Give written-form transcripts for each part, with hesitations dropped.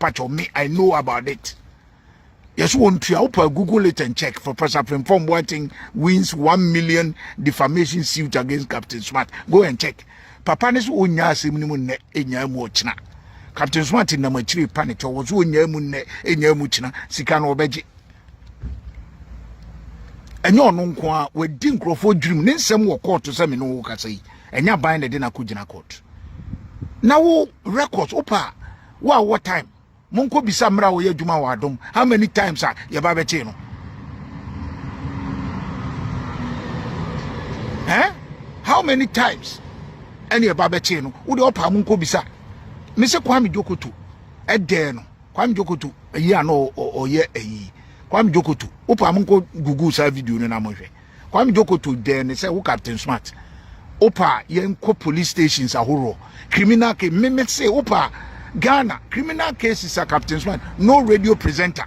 patch of me, I know about it. Yes, won't you open Google it and check for Professor Frimpong Boateng wins 1 million defamation suit against Captain Smart. Go and check. Papa nis unya simnimu ne enyamu ochina. Captain Smart in namachiri panic was unyamu ne enyamu china sikano obeji. And you're no kwa we didn't grow for dream, then some were caught to some in Okasai, and you're buying the dinner kujina court. Now, records, opa, wow, what time? Monko be samra we juma wa Adom. How many times are your babetino? Eh? How many times? And your babetino, would opa Monko bisa? Mr. Kwame Jokotu, Edeno, Kwame Jokotu, a year no or year a ye. Kwame Jokotu, opa Monko Google sa video na moje. Kwame Jokotu then say who Captain Smart. Opa yenko police stations a horror. Criminal case, me say opa. Ghana, criminal cases are Captain Smart, no radio presenter.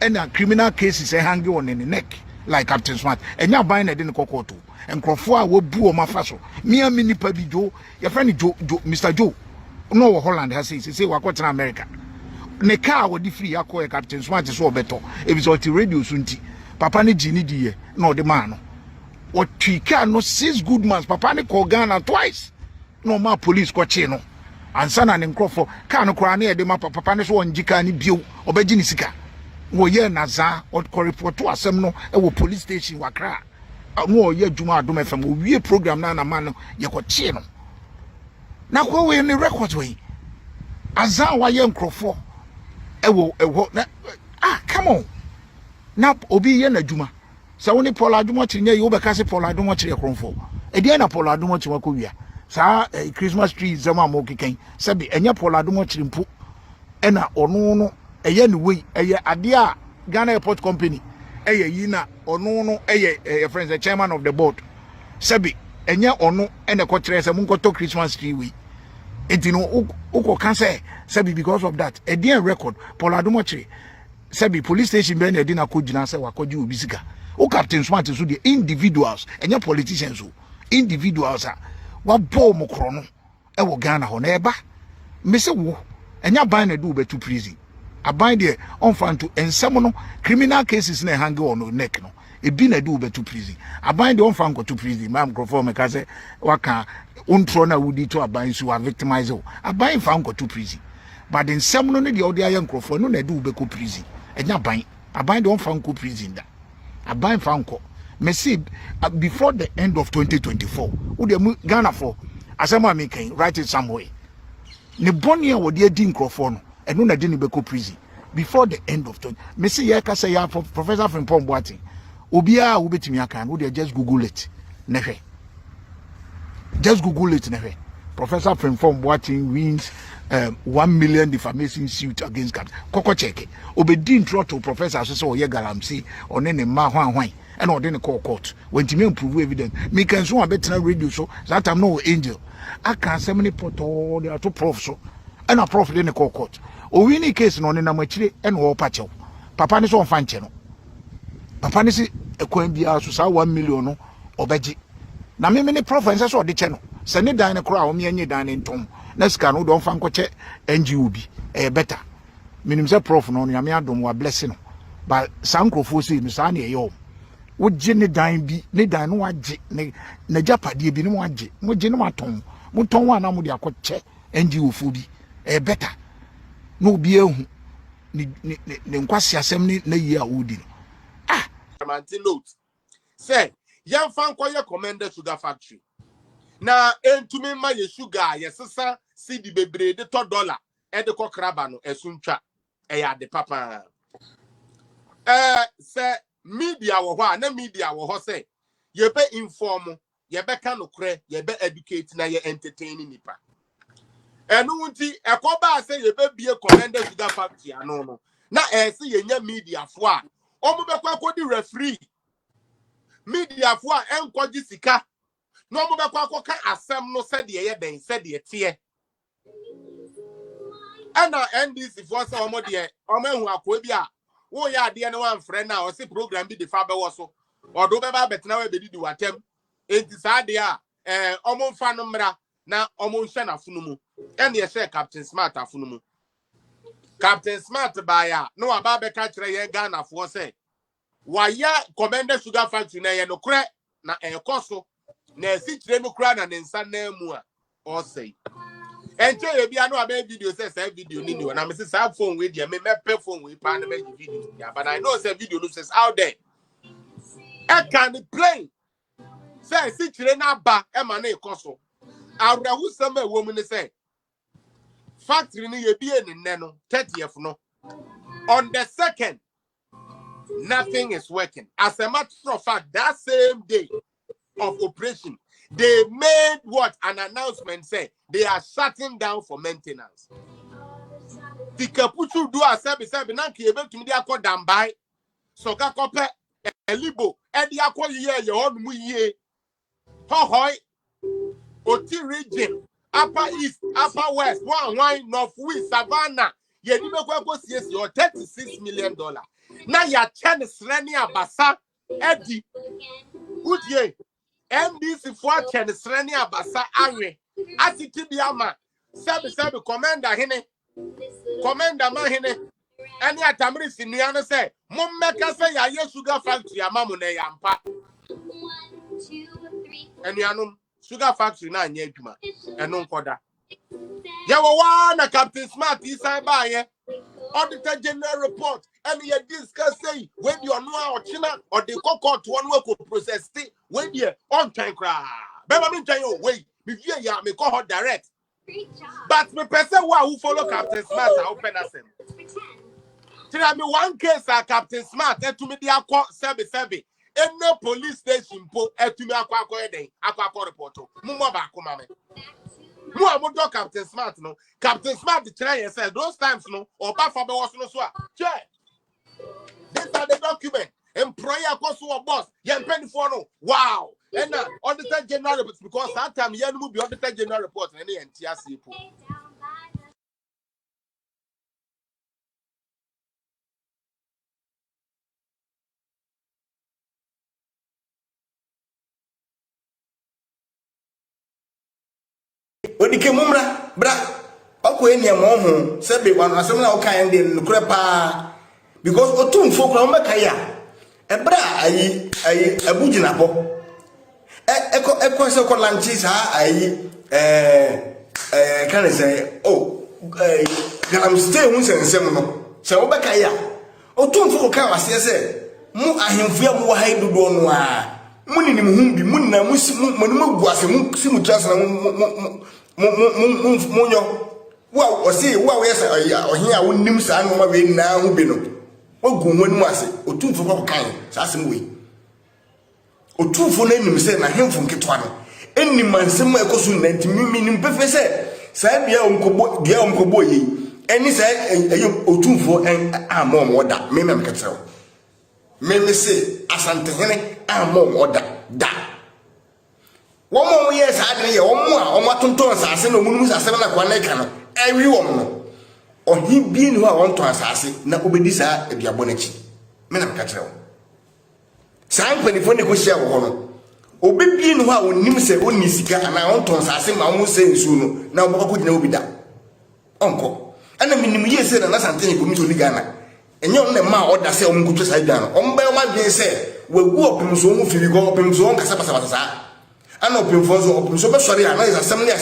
And criminal cases are hanging on in the neck, like Captain Smart. And you're buying a dinner cocoa. And Crawford will boo my faso. Me and Mini Pabi Joe, your friend Joe, Mr. Joe. No, Holland has said, say, what in America. Ne car would free a Captain Smart is so better. If it's all the radio sunti. Papa ni Gini die, no the man. What he can no 6 good months. Papa ni call Ghana twice. No more police got chino. And son and Crawford can't cry near the map of Papa one Jicani Bill or Bejinisika. Wo ye Naza or report to a semno a police station wakra. No ye Juma Dome from we program Nana man Yakochino. Now go in the records way. Azan wa young Crawford. Come on. Now Obi Yen Juma. So only Paula Dumach in your Bacassi Paula Dumach your Crawford. Ediana Paula Dumach Wakuya. Sa Christmas tree zama moki ken sabi enya Paul Adom chirimpu ena ono no eye ne wey eye ade a Ghana Airport Company eye yina ono no eye friends the chairman of the board sabi enya ono ene ko kire se munkoto Christmas tree we etino uko kan say sabi because of that e dey record Paul Adom chiri sabi police station be na dey na ko gina say wakoji obi sika o Captain Smart so the individuals enya politicians so individuals are what bomb chrono ewo Ghana ho na eba me se wo enya ban na do be to prison aban de on fan to ensem no criminal cases na hang on neck no e bi na do be to prison aban de on fan go to prison mam microphone me ka se waka ontro na wudi to aban so wa victimize o aban fan go to prison but ensem no ne de odi aye microphone no na do be ko prison enya aban de on fan ko prison da aban fan ko me see before the end of 2024 who the Ghana for asema me can write it somewhere ne bonia wo de adi nkrofo no eno na de ne beko prison before the end of 20 me see ya ka say ya Professor Frimpong Boateng obia wo betimi aka no de just google it ne hwe just google it ne hwe Professor Frimpong Boateng wins 1 million defamation suit against Captain koko check obedi intro to professor so ye galamsi one ne ma hwan and or then call court when to me prove evidence me can so better radio so that time no angel I can say many poto they are to prof so and a prof then call court o wini case no na machire and wo pacho papa ni so on fan che no papa ni si ekwan bia so sa 1 million no obeji na me ni prof nse so de che no se ne dan ne kora o me anyi dan ne ntom na sika no don fan ko che NGO bi better minim se prof no ya me adom wa blessing no but sankrofo si no sa na ye woje ne dan bi ne dan no waje ne na japade bi ne waje woje ne maton muton wa na mo de akoche NGO fu bi better no bi ehu ne nkwasi asem ne na yi a wodi manti note say yan fan koye commander sugar factory na entumi ma ye sugar ye sesa cedi bebre de $1 e de kokraba no esuntwa ya de papa say media wo ho na media wo ho say ye be inform ye be ka no kre ye be educate na ye entertain nipa enu nti ekoba say ye be bie commander sugar factory ano no na say ye nya media fo a omo be kwa kodi referee media fo a enkogi sika no omo be kwa ka asem no say de ye den say de tie ana NDC fo say omo de omo ehu akwa bi a wo ya ade ne wan frɛ na o se program bi de fa be wo so odo be ba betena we bedidi watem enti sa de a omo mfa no mra na omo nhwe na funumu ene ye share Captain Smart afunumu Captain Smart baya no ababe ka kire ye Ghana fo say waya Commander Sugar Factory na ye no kre na ekoso na si kire no kra na nsa na mu a o say enche ye bia no abe video say video ni ni na me say phone we dia me pe phone we pa na make video ya but I know say video no says out there e can play say si kire na ba e ma na ekoso awrahu sama e wo mu ni say factory ni ye bia ni ne no 30th no on the 2nd nothing is working. As a matter of fact, that same day of operation, they made what an announcement say they are shutting down for maintenance. The Kapuchu do a service nanki able to media called Dambai, so Kakope, Elibo, Ediako ye, your own ye, Hohoi, Oti region, Upper East, Upper West, one North West, Savannah, ye go see your $36 million. Now ya chance rani abasa Eddie good ye MDC for chance rani abasa anwe asiti biama sebi commander man hene any atamri sinuano say mum meka say ya ye sugar factory amamu na yampa enuanum sugar factory na anya adwuma eno nkoda ye wo wa na Captain Smart isai ba ye Auditor General report and you discuss say when you are no China or the court one work process when you on time cry. Bema me tell you wait, me fear ya me call her direct. But me person who follow Captain Smart open as him. Tell me one case Captain Smart to me the court service. In no police station po to me akwa report. Mumma ba kuma me. Mu Captain Smart no. Captain Smart try yourself those times no or back for was no so. Check. These are the documents. Employer cost to a boss. Yen penny for no. Wow. And now Auditor General reports because that time yen will be Auditor General report and any NTS people. Odike mumra bra okwo enia mo ho se be wanu asem na okan de nukure pa because otumfo kra omeka ya ebra ayi abugina bo eko se ko lanchi sa ayi kan say oh galam stay hun sensem no se obeka ya otumfo ko kan wase se mu ahemfo am wo hai dodo no a muni ni muhumbi muni na mu guase mu simu trans na munyo wa osi wa yes ohia wonim sa no ma we na hu bi no ogu wonu ase otumfo ko kan sa asem we otumfo na nim se na hemfo nketwa no enim ansem ekoso na ntimi nim pefe se sa bia omkobo yi eni sa otumfo en amom oda me ketew me se asante hene amom oda da womo yes adre ye womo a omatonton asase na omunum asase na kwa na ka no ewi wom no ohi bi ni ho a wonton asase na obedi sa aduabo na chi me na ka kirewo san panifo ne ko hia wo ho no obebi ni ho a onim se oni sika ana wonton asase ma wo se nsu no na obako gina obi da onko ana minim ye se na sante ni komito ni Ghana enye on na ma order se omkutu sa bia no omba o ma dwen se wagu opim so mu firi go opim so on kasa basa basa ana opim fo so opim so be sori ana is asem ne